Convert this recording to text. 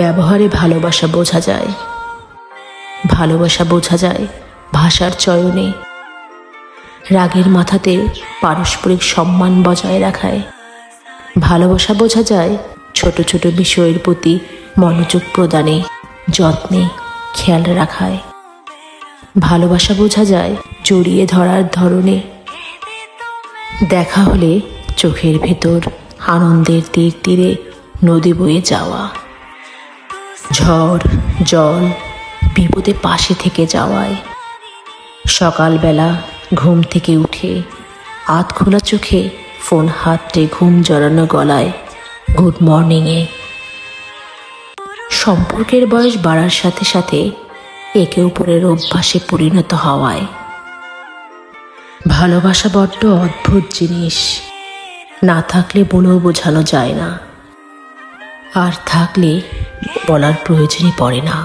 ব্যবহারে ভালোবাসা বোঝা যায়। ভালোবাসা বোঝা যায় ভাষার চয়নে, রাগের মাথাতে পারস্পরিক সম্মান বজায় রাখায়। ভালোবাসা বোঝা যায় ছোট ছোট বিষয়ের প্রতি মনোযোগ প্রদানে, যত্নে, খেয়াল রাখায়। ভালোবাসা বোঝা যায় জড়িয়ে ধরার ধরনে। দেখা হলে চোখের ভেতর আনন্দের তীর তীরে নদী বয়ে যাওয়া, ঝড় জল বিপদে পাশে থেকে যাওয়ায়। সকালবেলা ঘুম থেকে উঠে আধ খোলা চোখে ফোন হাতে ঘুম জড়ানো গলায় গুড মর্নিংয়ে। সম্পর্কের বয়স বাড়ার সাথে সাথে একে অপরের অভ্যাসে পরিণত হওয়ায়। ভালোবাসা বড্ড অদ্ভুত জিনিস, না থাকলে বলেও বোঝানো যায় না, আর থাকলে বলার প্রয়োজনই পড়ে না।